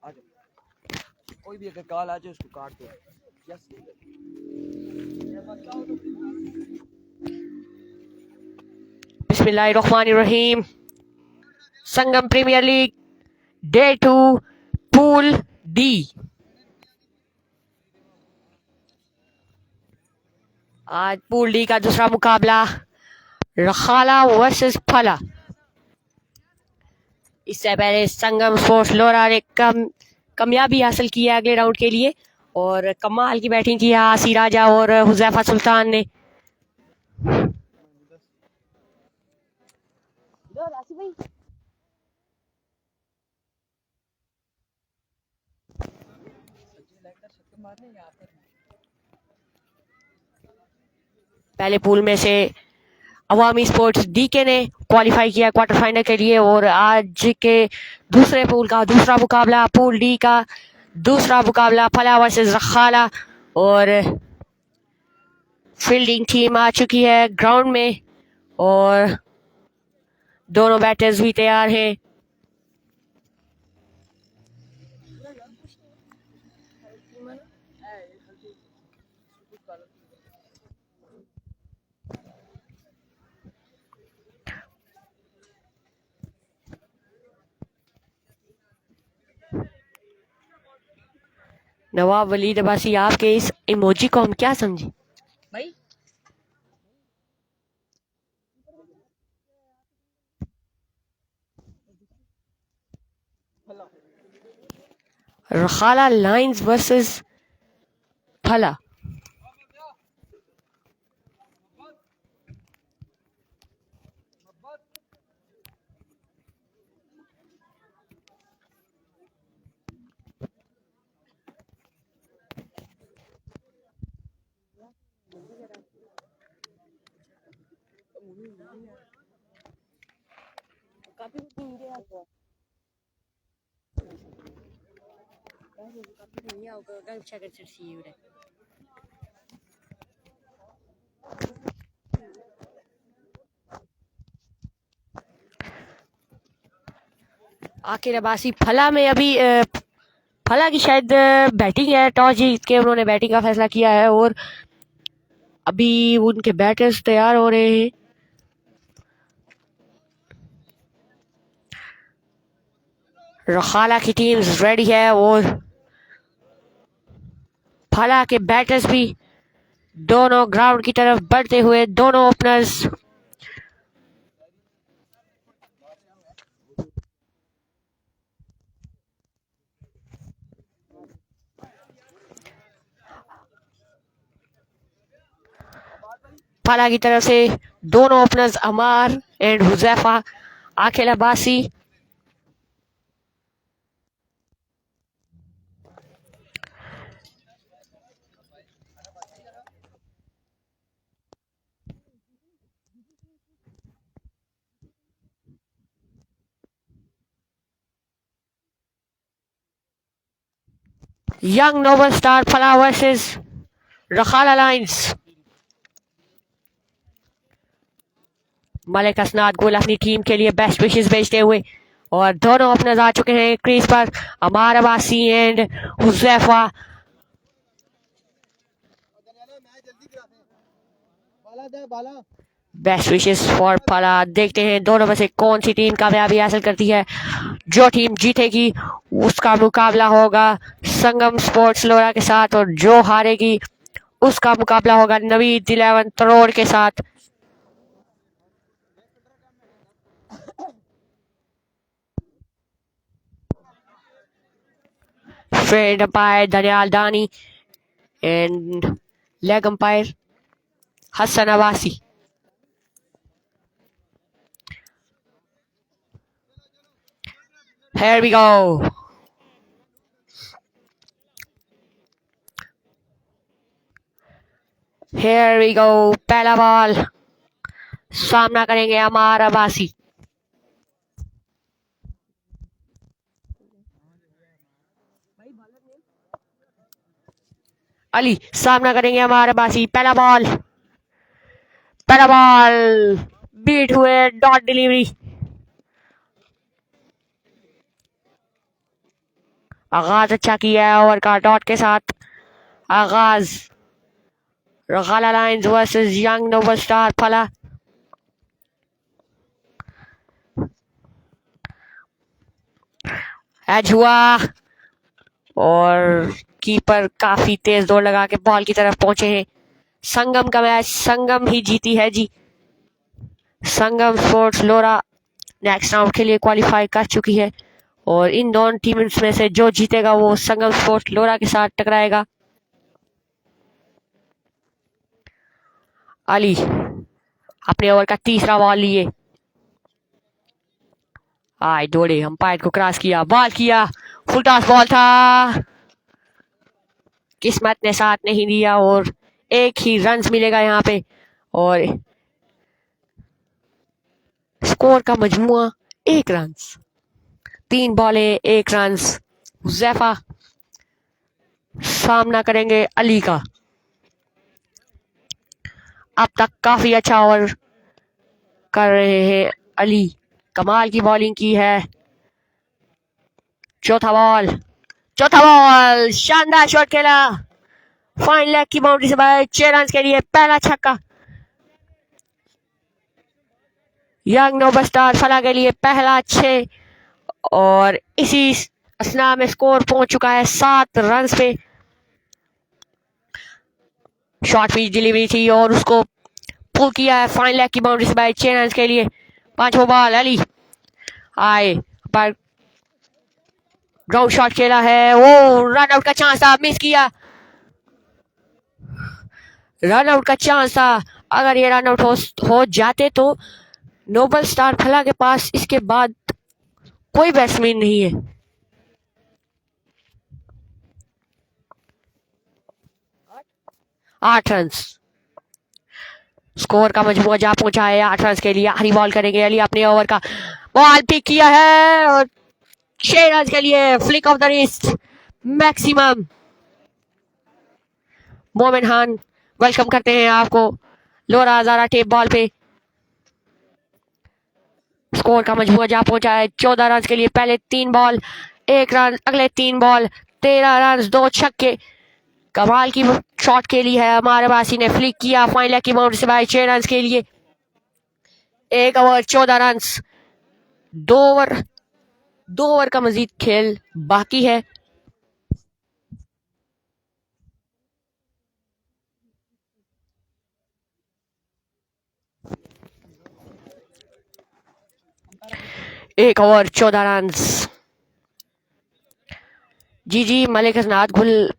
आ जाओ, कोई भी अगर कॉल आ जाए उसको काट दो। यस बिस्मिल्लाहिर्रहमानिर्रहीम। Sangam premier league day 2 pool D. आज पूल डी का दूसरा मुकाबला रखाला वर्सेस फला। इससे पहले संगम स्पोर्ट्स लोरा ने कामयाबी हासिल की है अगले राउंड के लिए और कमाल की बैटिंग की है आसी राजा और हुजैफा सुल्तान ने। पहले पूल में से अवामी स्पोर्ट्स डीके ने क्वालिफाई किया क्वार्टर फाइनल के लिए और आज के दूसरे पूल का दूसरा मुकाबला पूल डी का दूसरा मुकाबला फला वर्सेस रखाला और फील्डिंग टीम आ चुकी है ग्राउंड में और दोनों बैटर्स भी तैयार हैं। नवाब वलीद अब्बासी, आपके इस इमोजी को हम क्या समझे भाई? रखाला लाइंस वर्सेस फला। आखिर अब्बासी फला में अभी फला की शायद बैटिंग है, टॉस जीत के उन्होंने बैटिंग का फैसला किया है और अभी उनके बैटर्स तैयार हो रहे हैं। रखाला की टीम रेडी है और फला के बैटर्स भी दोनों ग्राउंड की तरफ बढ़ते हुए दोनों ओपनर्स फला की तरफ से दोनों openers Amar and Huzaifa. Akhil Abbasi young noble star Fala versus Rakhala lions. Malik Asnad Gul अपनी टीम के लिए बेस्ट विशेस भेजते हुए और दोनों ओपनर्स आ चुके हैं क्रीज पर Amar Abbasi and Huzaifa. Best wishes for Fala. देखते हैं दोनों में से कौन सी टीम कामयाबी हासिल करती है। जो टीम जीतेगी उसका मुकाबला होगा संगम स्पोर्ट्स लोरा के साथ और जो हारेगी उसका मुकाबला होगा नवीद 11 तरोड़ के साथ। Field umpire Daniel Dani and leg umpire Hassan Awasi. Here we go. Here we go. पहला बॉल सामना करेंगे अमार अब्बासी। अली सामना करेंगे अमार अब्बासी। पहला बॉल बीट हुए डॉट डिलीवरी। आगाज अच्छा किया है ओवर का डॉट के साथ। आगाज Ragala lions versus young noble star Fala. Edge हुआ और कीपर काफी तेज दौड़ लगा के बॉल की तरफ पहुंचे हैं। संगम का मैच संगम ही जीती है जी। संगम स्पोर्ट्स लोरा नेक्स्ट राउंड के लिए क्वालिफाई कर चुकी है और इन दोनों टीम्स में से जो जीतेगा वो संगम स्पोर्ट्स लोरा के साथ टकराएगा। अली अपने ओवर का तीसरा बॉल लिए, आए दौड़े, अंपायर को क्रॉस किया, बॉल किया, फुल टॉस बॉल था, किस्मत ने साथ नहीं दिया और एक ही रन्स मिलेगा यहाँ पे और स्कोर का मजमुआ 1 रन। 3 बॉले 1 रन। हुज़ैफा सामना करेंगे अली का। अब तक काफी अच्छा ओवर कर रहे हैं अली, कमाल की बॉलिंग की है। चौथा बॉल शानदार शॉट खेला, फाइन लेग की बाउंड्री से बाहर, 6 रन के लिए पहला छक्का। यंग नोबल स्टार फला के लिए पहला 6 और इसी असना में स्कोर पहुंच चुका है 7 रन पे। शॉर्ट पिच डिलीवरी थी और उसको पुल किया है फाइन लेग की बाउंड्री से बाहर, 6 रन के लिए। 5वां बॉल अली आए पर ग्राउंड शॉट खेला है, वो रन आउट का चांस था, मिस किया। रन आउट का चांस था, अगर ये रन आउट हो जाते तो नोबल स्टार फला के पास इसके बाद कोई बैट्समैन नहीं है। 8 रन स्कोर का मजमुआ जा पहुंचा है 8 रन के लिए। आखिरी बॉल करेंगे अली, अपने ओवर का बॉल पिक किया है और 6 रन के लिए flick of the wrist maximum. मोमिन खान वेलकम करते हैं आपको लोरा हजारा टेप बॉल पे। स्कोर का मजमुआ जा पहुंचा है 14 रन के लिए। पहले 3 बॉल 1 रन, अगले 3 बॉल 13 रन, 2 छक्के। कमाल की शॉट खेली है हमारे बासी ने, फ्लिक किया फाइन लेग की बाउंड्री से बाहर, 6 रन के लिए। 1 ओवर 14 रन। 2 ओवर का मजीद खेल बाकी है। एक ओवर 14 रन। जी मलिक हसनात गुल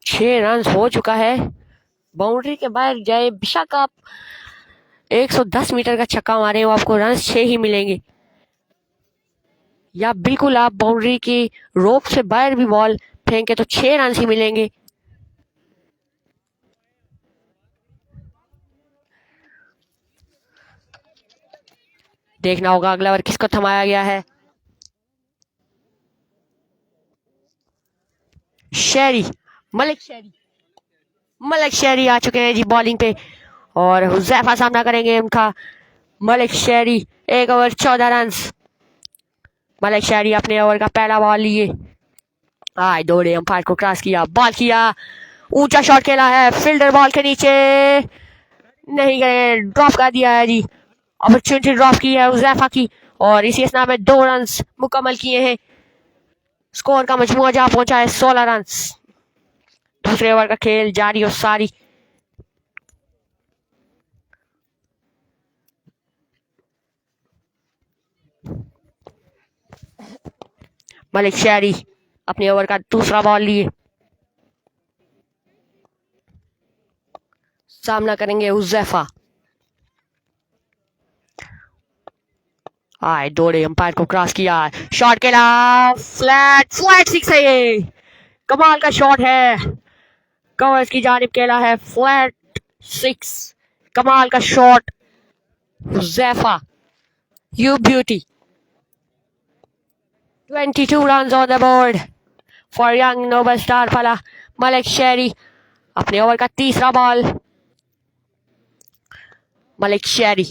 6 रन हो चुका है, बाउंड्री के बाहर जाए बेशक आप 110 मीटर का छक्का मारे हो आपको रन 6 ही मिलेंगे, या बिल्कुल आप बाउंड्री की रोप से बाहर भी बॉल फेंके तो 6 रन ही मिलेंगे। देखना होगा अगला ओवर किसको थमाया गया है। शेरी मलिक शेरी आ चुके हैं जी बॉलिंग पे और हुज़ैफा सामना करेंगे उनका। मलिक शेरी 1 ओवर 14 रन। मलिक शेरी अपने ओवर का पहला बॉल लिए, आए दौड़े, अंपायर को क्रॉस किया, बॉल किया, ऊंचा शॉट खेला है, फील्डर बॉल के नीचे नहीं गए, ड्रॉप कर दिया है जी। अपॉर्चुनिटी ड्रॉप की है हुज़ैफा की और इसी असना में 2 रन मुकम्मल किए हैं। स्कोर का मजमुआ जा पहुंचा है 16 रन। दूसरे ओवर का खेल जारी और सारी। मलिक शेरी अपने ओवर का दूसरा बॉल लिए, सामना करेंगे हुज़ैफा। आए दौड़े, अंपायर को क्रॉस किया, शॉट खेला, फ्लैट 6 है ये, कमाल का शॉट है, कवर्स की जानिब खेला है, फ्लैट 6, कमाल का shot Huzaifa, you beauty. 22 runs on the board for young Nobel Star फला। मलिक शेरी अपने ओवर का तीसरा बॉल, मलिक शेरी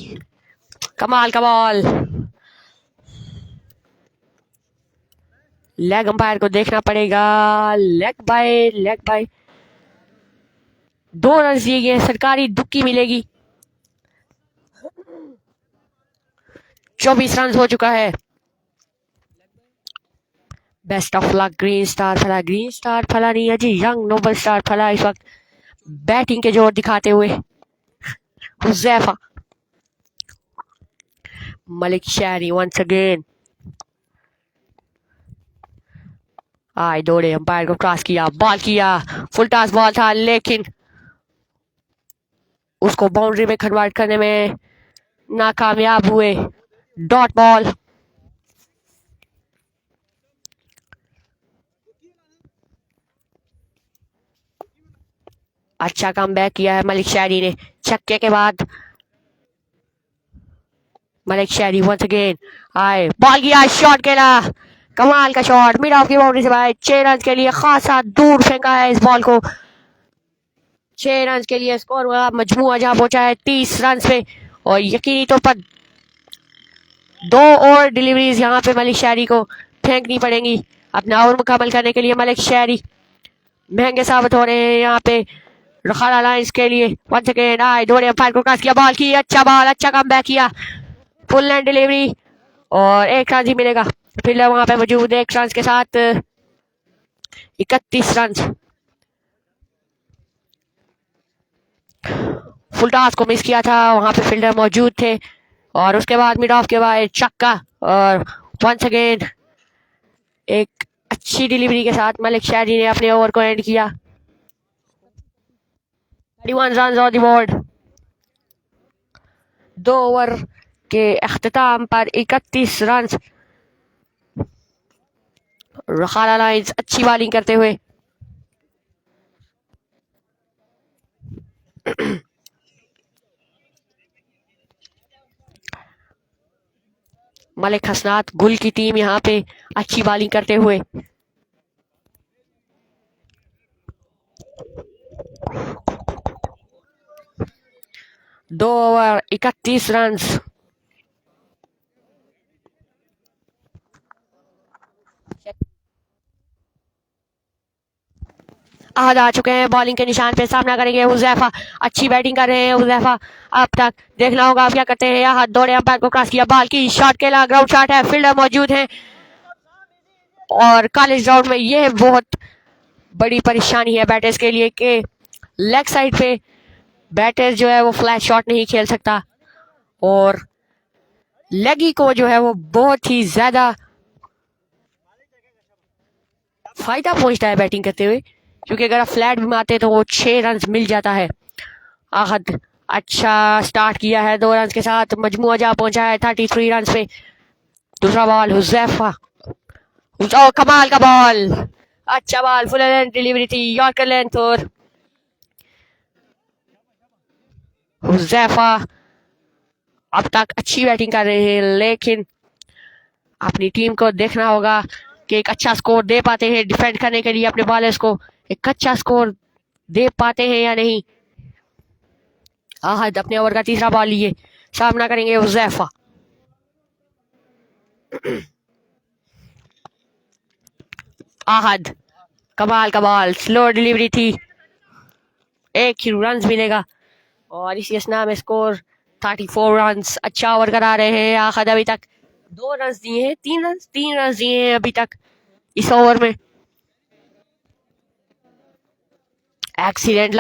कमाल का बॉल, लेग अंपायर को देखना पड़ेगा। लेग बाय 2 रन दिए गए, सरकारी दुक्की मिलेगी। 24 रन हो चुका है। Best of luck green star फला नहीं है जी, यंग नोबल स्टार फला इस वक्त बैटिंग के जोर दिखाते हुए। हुज़ैफा, मलिक शहरी वंस अगेन। आए दौड़े, अंपायर को क्रॉस किया, बॉल किया, फुल टॉस बॉल था लेकिन उसको बाउंड्री में कन्वर्ट करने में नाकामयाब हुए। Dot ball. अच्छा कम बैक किया है मलिक शहरी ने छक्के के बाद। मलिक शहरी वंस अगेन आए, बॉल किया, शॉट खेला, कमाल का शॉट, मिड ऑफ की बाउंड्री से बाहर। 6 रन के लिए खासा दूर फेंका है इस बॉल को। 6 रन के लिए स्कोर हुआ, मजमुआ जहां पहुंचा है 30 रन पे। और यकीनी तौर पर 2 और डिलीवरीज यहाँ पे मलिक शहरी को फेंकनी पड़ेंगी अपना ओवर मुकम्मल करने के लिए। मलिक शहरी महंगे साबित हो रहे हैं यहाँ पे रखाला लाइंस के लिए। वंस अगेन आए, दौड़े, अंपायर को क्रॉस किया, बॉल की, अच्छा बॉल, अच्छा कम बैक किया, फुल लैंड डिलीवरी और 1 रन ही मिलेगा। फील्डर वहां पे मौजूद 1 रन के साथ 31 रन। फुल टॉस को मिस किया था, वहां पे फील्डर मौजूद थे और उसके बाद मिड ऑफ के बाद छक्का और वंस अगेन एक अच्छी डिलीवरी के साथ मलिक शहरी ने अपने ओवर को एंड किया। 31 run on the board. 2 over के अख्ताम पर 31 रन। रखाला लाइंस अच्छी बॉलिंग करते हुए। मलिक हसनात गुल की टीम यहाँ पे अच्छी बॉलिंग करते हुए। दो ओवर 31 रन। आहद आ चुके हैं बॉलिंग के निशान पे, सामना करेंगे हुज़ैफा। अच्छी बैटिंग कर रहे हैं हुज़ैफा। अब तक देखना होगा अब क्या करते हैं। आहद दौड़े, अंपायर को क्रॉस किया, बॉल की, शॉट खेला, ग्राउंड शॉट है, फील्डर मौजूद है और कॉलेज ग्राउंड में यह बहुत बड़ी परेशानी है बैटर्स के लिए कि लेग साइड पे बैटर जो है वो फ्लैट शॉट नहीं खेल सकता और लेगी को जो है वो बहुत ही ज्यादा फायदा पहुंचता है बैटिंग करते हुए, क्योंकि अगर आप फ्लैट भी मारते तो वो 6 रन मिल जाता है। आहद अच्छा स्टार्ट किया है 2 रन के साथ, मजमुआ जा पहुंचा है 33 रन पे। दूसरा बॉल हुज़ैफा, कमाल का बॉल, अच्छा बॉल, फुल लेंथ डिलीवरी थी, यॉर्कर लेंथ और हुज़ैफा अब तक अच्छी बैटिंग कर रहे हैं लेकिन अपनी टीम को देखना होगा कि एक अच्छा स्कोर दे पाते हैं डिफेंड करने के लिए अपने बॉलर्स को, एक अच्छा स्कोर दे पाते हैं या नहीं। आहद अपने ओवर का तीसरा बॉल लिए, सामना करेंगे हुज़ैफा। आहद, कमाल का बॉल, स्लो डिलीवरी थी, 1 ही रन मिलेगा और इसी असना में स्कोर 34 रन। अच्छा ओवर करा रहे हैं आहद, अभी तक 2 रन दिए हैं, 3 रन दिए हैं अभी तक इस ओवर में। Excellent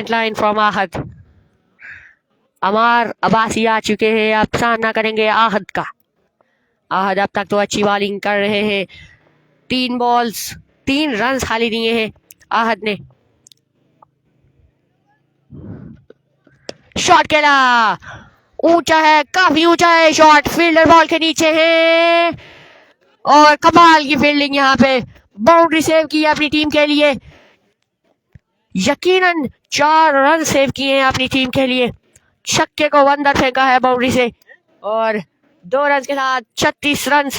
line from Ahad. Amar Abbasi आ चुके हैं, अब सामना करेंगे आहद का। आहद अब तक तो अच्छी बॉलिंग कर रहे हैं, 3 बॉल्स 3 रन खाली दिए हैं आहद ने। शॉट खेला, ऊंचा है, काफी ऊंचा है शॉट, फील्डर बॉल के नीचे है और कमाल की फील्डिंग यहाँ पे, बाउंड्री सेव की अपनी टीम के लिए। यकीनन 4 रन सेव किए हैं अपनी टीम के लिए। छक्के को अंदर फेंका है बाउंड्री से और 2 रन के साथ 36 रन।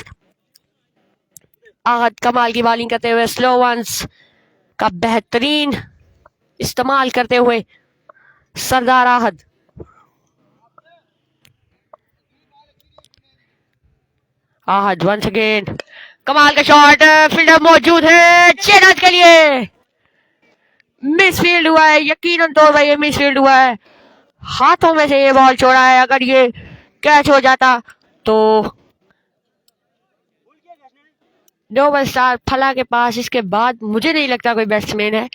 आहद कमाल की बॉलिंग करते हुए, स्लो वंस का बेहतरीन इस्तेमाल करते हुए सरदार आहद। आहद वंस अगेन कमाल का शॉट, फील्डर मौजूद है 6 रन के लिए। मिसफील्ड हुआ है, यकीनन तौर पर ये मिसफील्ड हुआ है। हाथों में से ये बॉल छोड़ा है, अगर ये कैच हो जाता तो नोबल स्टार फला के पास इसके बाद मुझे नहीं लगता कोई बैट्समैन है।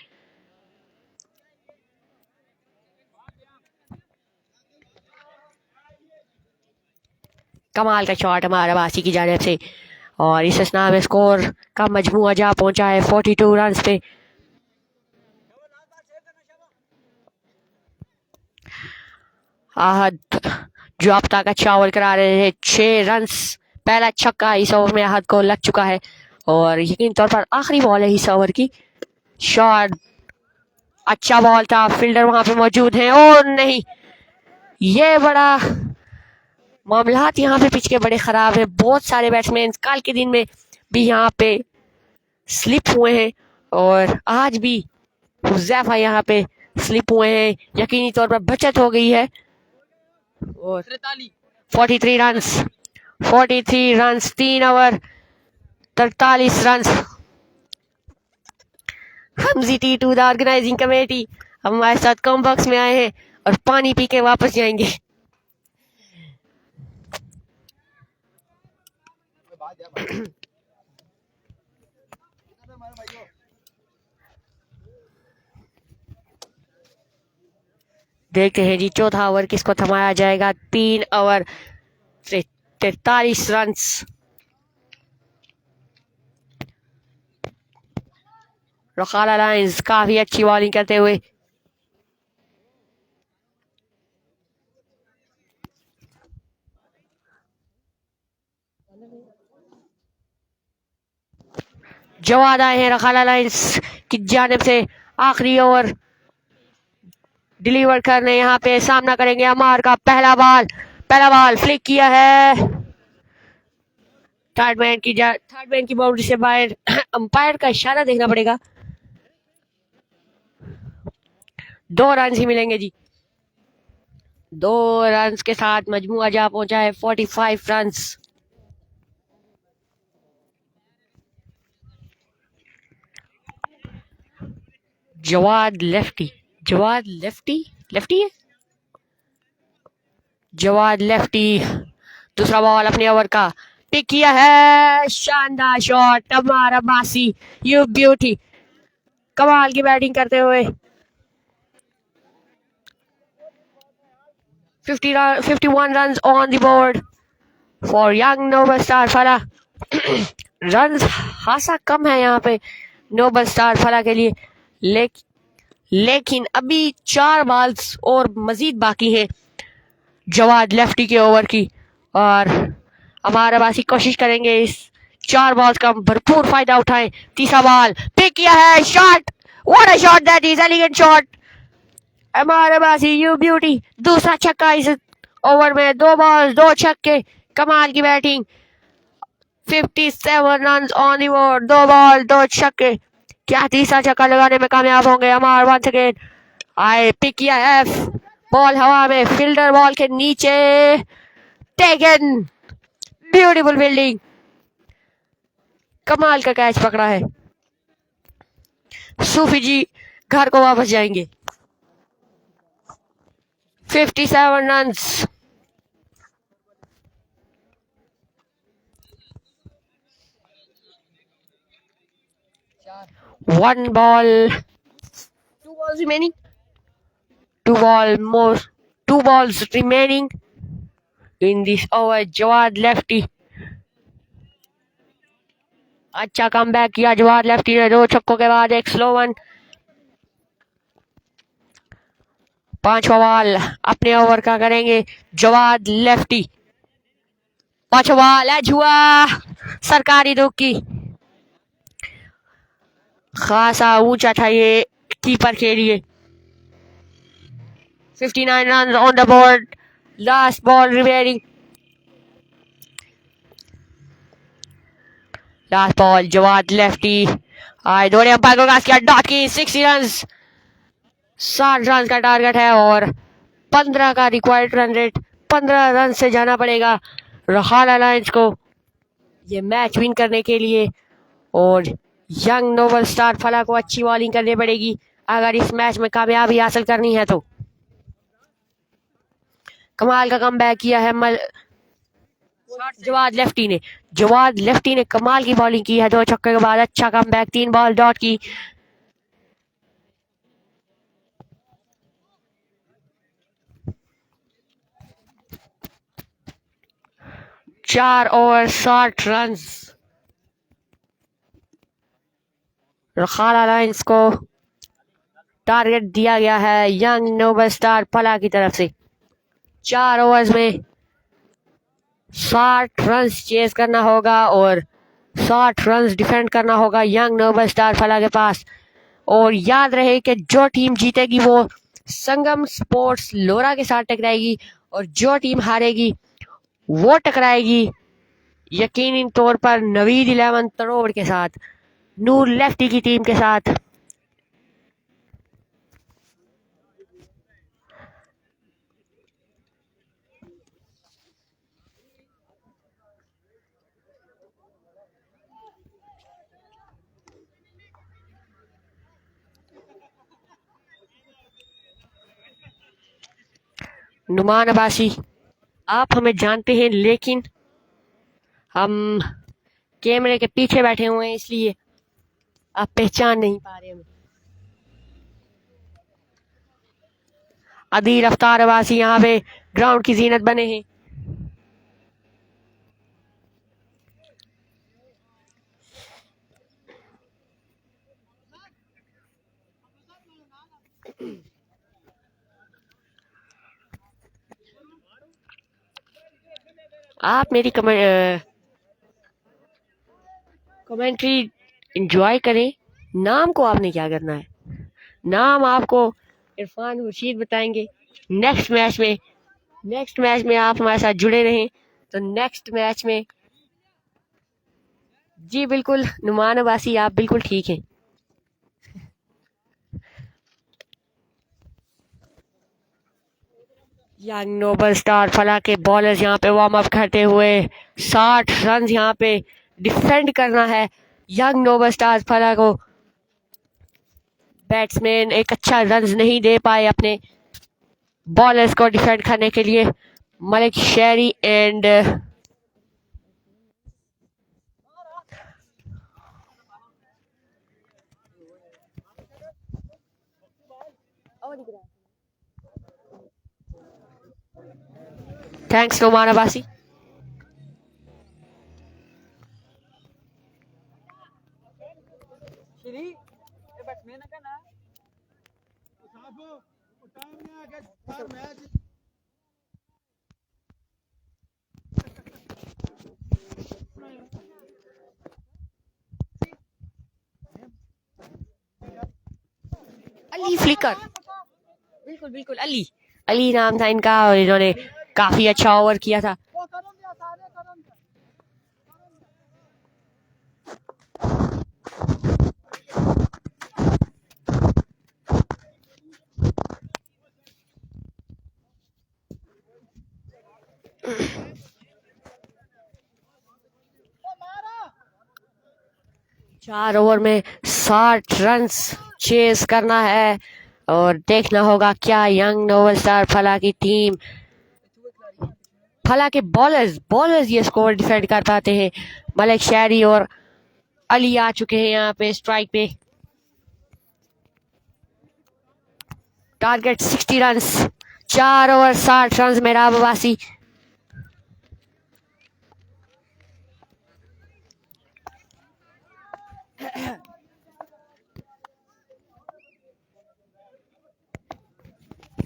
कमाल का शॉट हमारा वासी की जानिब से, और इस स्ना में स्कोर का मजमुआ जा पहुंचा है 42 रन पे। आहद जो अब तक अच्छा ओवर करा रहे थे, 6 रन, पहला छक्का इस ओवर में आहद को लग चुका है, और यकीन तौर पर आखिरी बॉल है इस ओवर की। शॉट अच्छा बॉल था, फील्डर वहां पे मौजूद है, और नहीं, ये बड़ा मामलात यहाँ पे पिच के बड़े खराब है। बहुत सारे बैट्समैन कल के दिन में भी यहाँ पे स्लिप हुए हैं, और आज भी हुज़ैफा यहाँ पे स्लिप हुए हैं। यकीनी तौर पर बचत हो गई है, और 43 रन 3 ओवर 43 रन। हमजी टी2 द ऑर्गेनाइजिंग कमेटी हमारे साथ कम बॉक्स में आए हैं और पानी पी के वापस जाएंगे। देखते हैं जी चौथा ओवर किसको थमाया जाएगा। 3 ओवर 43 रन। रखाला लाइंस काफी अच्छी बॉलिंग करते हुए, जवाद आए हैं रखाला लाइंस की जानिब से। आखिरी ओवर डिलीवर करने यहाँ पे सामना करेंगे अमार का। पहला बॉल फ्लिक किया है, थर्ड मैन की बाउंड्री से बाहर। अंपायर का इशारा देखना पड़ेगा। 2 रन ही मिलेंगे जी। 2 रन के साथ मजमुआ जा पहुंचा है 45 रन। जवाद लेफ्टी है। जवाद लेफ्टी दूसरा बॉल अपने ओवर का पिक किया है। शानदार शॉट हमारा बासी, यू ब्यूटी, कमाल की बैटिंग करते हुए 51 run on the board for young noble star फला। रन खासा कम है यहाँ पे नोबल स्टार फला के लिए, लेकिन अभी 4 बॉल्स और मजीद बाकी है जवाद लेफ्टी के ओवर की, और हमारा बासी कोशिश करेंगे इस 4 बॉल्स का भरपूर फायदा उठाएं। तीसरा बॉल पिक किया है, shot, what a shot, that is elegant shot हमारा बासी, यू ब्यूटी। दूसरा छक्का इस ओवर में, 2 बॉल्स 2 छक्के, कमाल की batting. 57 run on the board, 2 ball 2 छक्के। क्या तीसरा छक्का लगाने में कामयाब होंगे हमारे? वंस अगेन आए पिक किया है, बॉल हवा में, फील्डर बॉल के नीचे, टेकन, ब्यूटीफुल फील्डिंग, कमाल का कैच पकड़ा है। सूफी जी घर को वापस जाएंगे। 57 run. 1 ball, 2 balls remaining. 2 balls remaining in this over. Jawad lefty, अच्छा कम बैक किया जवाद लेफ्टी ने 2 छक्कों के बाद एक स्लो वन। 5वां बॉल अपने ओवर का करेंगे जवाद लेफ्टी। 5वां बॉल एज हुआ, सरकारी दुख की, खासा ऊंचा था ये कीपर के लिए। 59 run on the board, last ball remaining. Last ball Jawad lefty आए, दोनों अंपायर को कास किया, डॉट की 60 रन, 60 रन का टारगेट है और 15 का रिक्वायर्ड रन रेट। 15 रन से जाना पड़ेगा रखाला लाइंस को ये मैच विन करने के लिए। और यंग नोबल स्टार फला को अच्छी बॉलिंग करनी पड़ेगी अगर इस मैच में कामयाबी हासिल करनी है तो। कमाल का कमबैक किया है जवाद लेफ्टी ने कमाल की बॉलिंग की है 2 छक्के के बाद। अच्छा कमबैक, 3 बॉल डॉट की। चार ओवर 60 रन। रखाला लाइंस को टारगेट दिया गया है यंग नोबल स्टार फला की तरफ से। 4 ओवर्स में 60 रन चेज करना होगा और 60 रन डिफेंड करना होगा यंग नोबल स्टार फला के पास। और याद रहे कि जो टीम जीतेगी वो संगम स्पोर्ट्स लोरा के साथ टकराएगी और जो टीम हारेगी वो टकराएगी यकीनी तौर पर नवीद 11 तरोड़ के साथ, नूर लेफ्टी की टीम के साथ। नुमान अब्बासी, आप हमें जानते हैं लेकिन हम कैमरे के पीछे बैठे हुए हैं इसलिए आप पहचान नहीं पा रहे हमें। अदील अफ्तार अब्बासी यहाँ पे ग्राउंड की जीनत बने हैं। आप मेरी कमेंट्री एंजॉय करें। नाम को आपने क्या करना है, नाम आपको इरफान रशीद बताएंगे नेक्स्ट मैच में आप हमारे साथ जुड़े रहें तो नेक्स्ट मैच में। जी बिल्कुल नुमान अब्बासी, आप बिल्कुल ठीक हैं। यंग नोबल स्टार फला के बॉलर्स यहाँ पे वार्म अप करते हुए 60 रन यहाँ पे डिफेंड करना है यंग नोबल स्टार फला को। बैट्समैन एक अच्छा रन नहीं दे पाए अपने बॉलर्स को डिफेंड करने के लिए। Malik Sheri and thanks Numan Abbasi. Ali flicker, बिल्कुल बिल्कुल अली नाम था इनका और इन्होंने काफी अच्छा ओवर किया था। चार ओवर में 60 रन चेस करना है और देखना होगा क्या यंग नोबल स्टार फला की टीम, फला के बॉलर्स ये स्कोर डिफेंड कर पाते हैं। मलिक शेरी और अली आ चुके हैं यहाँ पे स्ट्राइक पे। टारगेट 60 रन, 4 ओवर 60 रन मेरा अब्बासी।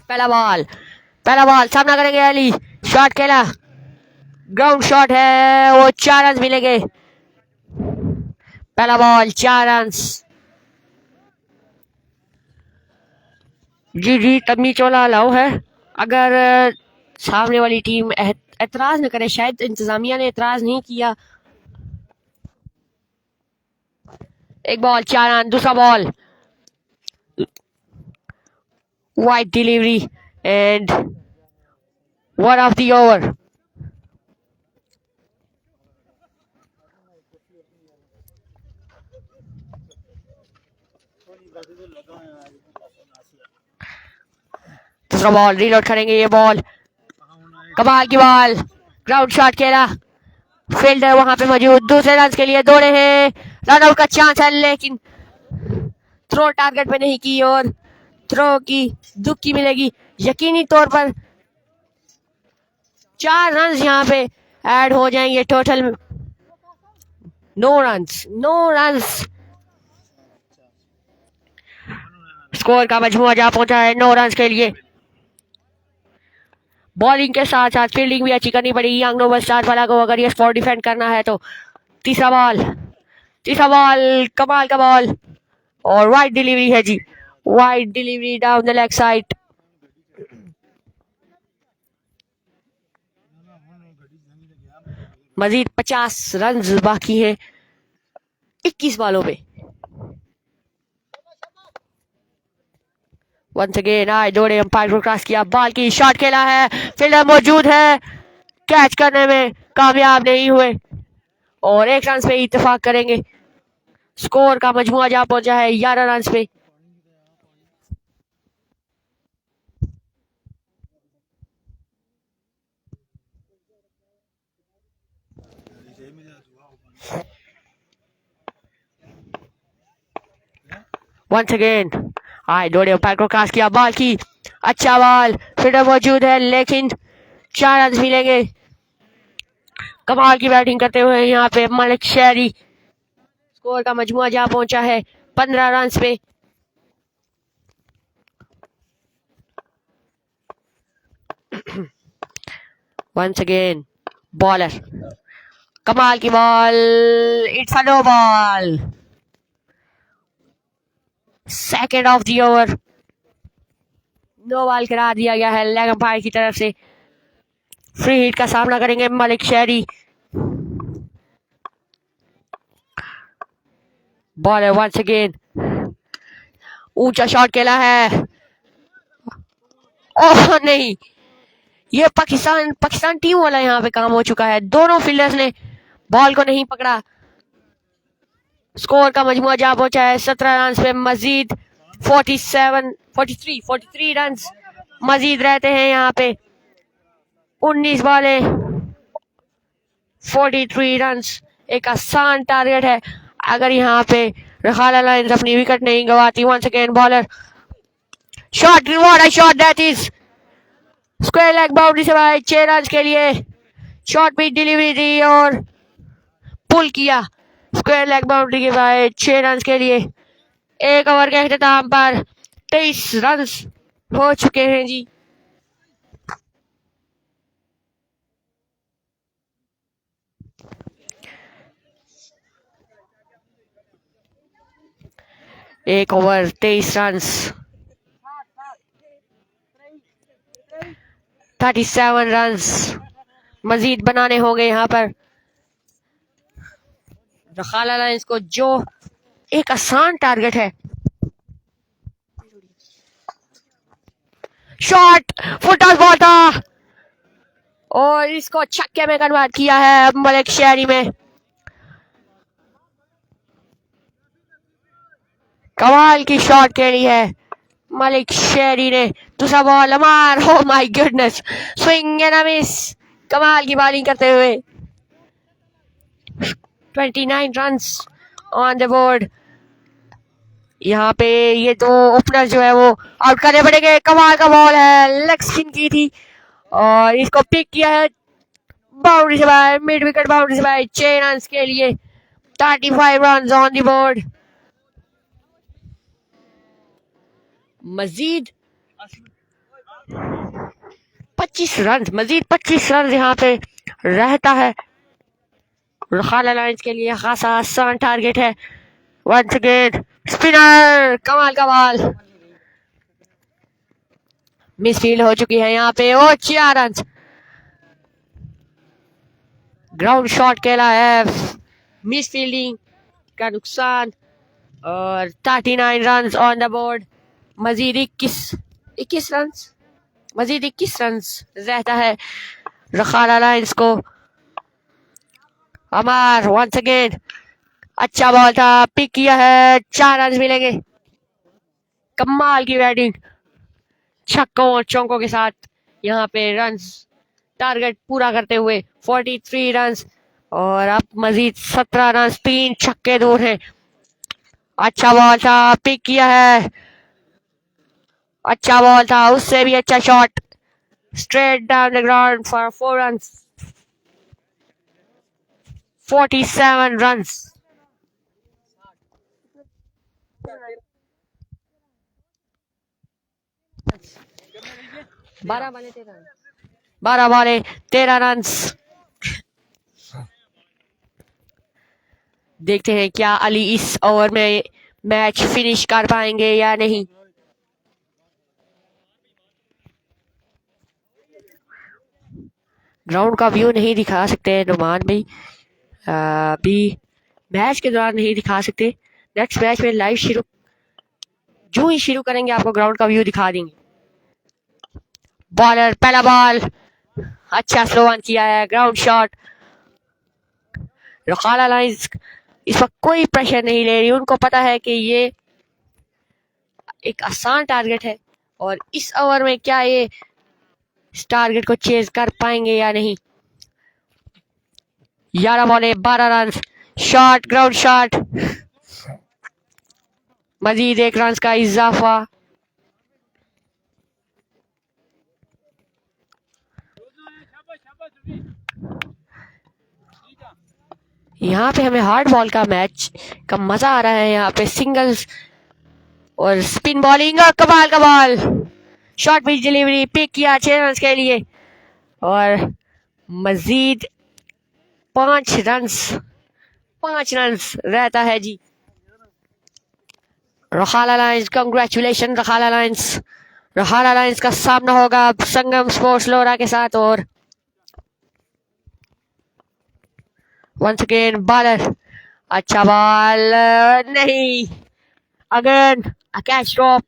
पहला बॉल सामना करेंगे अली, शॉट खेला, ग्राउंड शॉट है, वो 4 रन मिलेंगे। पहला बॉल 4 रन। जी तबनी चोला अलाउ है अगर सामने वाली टीम एतराज न करे, शायद इंतजामिया ने एतराज नहीं किया। एक बॉल 4 रन, दूसरा ball wide delivery and one of the over. दूसरा बॉल रीलोड करेंगे, ये बॉल कमाल की बॉल, ग्राउंड शॉट खेला, फील्डर वहां पे मौजूद, दूसरे रन के लिए दौड़े हैं, रन आउट का चांस है लेकिन थ्रो टारगेट पे नहीं की और थ्रो की दुक्की मिलेगी। यकीनी तौर पर 4 रन यहाँ पे ऐड हो जाएंगे टोटल। नो रन्स स्कोर का मजमुआ जा पहुंचा है 9 रन के लिए। बॉलिंग के साथ साथ फील्डिंग भी अच्छी करनी पड़ेगी यंग नोबल स्टार वाला को अगर ये स्पॉट डिफेंड करना है तो। तीसरा बॉल कमाल का बॉल और वाइड डिलीवरी है जी, wide delivery down the leg side. Majid 50 run बाकी हैं 21 बॉलों पे। वंस अगेन आए दौड़े, अंपायर को क्रॉस किया, बॉल की शॉट खेला है, फील्डर मौजूद है, कैच करने में कामयाब नहीं हुए और 1 रन पे इत्तेफाक करेंगे। स्कोर का मजमुआ जा पहुंचा है 11 रन पे। वंस अगेन आए दौड़े, अंपायर को क्रॉस किया, बॉल की अच्छा बॉल, फील्डर मौजूद है लेकिन 4 रन मिलेंगे। कमाल की बैटिंग करते हुए यहाँ पे मलिक शेरी। स्कोर का मजमुआ जा पहुंचा है 15 रन पे। वंस अगेन बॉलर, कमाल की ball, it's a no ball, second of the over, no ball करार दिया गया है लेग अंपायर की तरफ से। फ्री हिट का सामना करेंगे मलिक शेरी। बॉलर वंस अगेन ऊंचा शॉट खेला है, ओह नहीं, ये पाकिस्तान टीम वाला यहाँ पे काम हो चुका है, दोनों फील्डर्स ने बॉल को नहीं पकड़ा। स्कोर का मजमुआ जा पहुंचा है 17 रन पे। मजीद 43 रन मजीद रहते हैं यहाँ पे। 19 बॉले 43 रन एक आसान टारगेट है अगर यहाँ पे रखाला लाइंस अपनी विकेट नहीं गवाती। Once again bowler shot, what a shot that is, square leg boundary से बाहर 6 रन के लिए। शॉट भी डिलीवरी दी और पुल किया, स्क्वायर लेग बाउंड्री के बाहर 6 रन के लिए। 1 ओवर के अख्ताम पर 23 रन हो चुके हैं जी। एक ओवर 23 रन, 37 रन मजीद बनाने होंगे यहाँ पर रखाला लाइंस को, जो एक आसान टारगेट है। शॉट फुटबॉल बॉल था और इसको छक्के में कन्वर्ट किया है मलिक शेरी में। कमाल की शॉट खेली है मलिक शेरी ने। दूसरा ball Amar, oh my goodness, swing and a miss, कमाल की बॉलिंग करते हुए 29 रन ऑन द बोर्ड। यहाँ पे ये 2 ओपनर जो है वो आउट करने पड़ेंगे। कमाल का बॉल है, लेग स्पिन की थी और इसको पिक किया है बाउंड्री से बाहर, मिड विकेट बाउंड्री से बाहर 6 रन के लिए। 35 run on the board. Majeed 25 run यहाँ पे रहता है रखाला लाइंस के लिए, खासा आसान टारगेट है। वंस अगेन स्पिनर, कमाल का बॉल, मिसफील्ड हो चुकी है यहाँ पे और 4 रन। ग्राउंड शॉट खेला है, मिसफील्डिंग का नुकसान और 39 run on the board. Majeed 21 run रहता है रखाला लाइंस को। अमार वंस अगेन अच्छा बॉल था, पिक किया है, 4 रन मिलेंगे। कमाल की बैटिंग, छक्कों और चौकों के साथ यहाँ पे रन्स टारगेट पूरा करते हुए 43 रन्स और अब मजीद 17 रन 3 छक्के दूर हैं। अच्छा बॉल था, पिक किया है, अच्छा बॉल था, उससे भी अच्छा shot, straight down the ground for 4 runs, 47 runs. 12 बॉले 13 रन्स। देखते हैं क्या अली इस ओवर में मैच फिनिश कर पाएंगे या नहीं। ग्राउंड का व्यू नहीं दिखा सकते नुमान भाई, अभी मैच के दौरान नहीं दिखा सकते। नेक्स्ट मैच में लाइव शुरू जो ही शुरू करेंगे आपको ग्राउंड का व्यू दिखा देंगे। बॉलर पहला बॉल, अच्छा स्लो ऑन किया है, ग्राउंड शॉट। रखाला लाइंस इस वक्त कोई प्रेशर नहीं ले रही, उनको पता है कि ये एक आसान टारगेट है और इस ओवर में क्या ये इस टारगेट को चेज कर पाएंगे या नहीं। 11 बॉले 12 रन, शॉट ग्राउंड शॉट, मजीद 1 रन का इजाफा। यहाँ पे हमें हार्ड बॉल का मैच का मजा आ रहा है। यहाँ पे सिंगल्स और स्पिन बॉलिंग और कमाल का ball, short pitch delivery, pick किया 6 रन के लिए और मजीद 5 रन रहता है जी। रखाला लाइंस, कंग्रेचुलेशन रखाला लाइंस। रखाला लाइंस का सामना होगा अब संगम स्पोर्ट्स लोरा के साथ और वंस अगेन बॉलर, अच्छा बॉल नहीं, again a catch drop.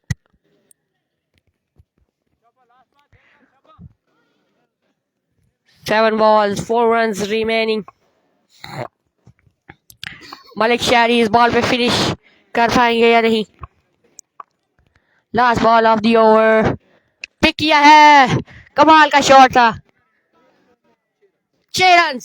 Seven balls, 4 runs remaining. Malik Shehri इस बॉल पे फिनिश कर पाएंगे या नहीं। Last ball of the over, pick किया है, कमाल का शॉट था, 6 रन।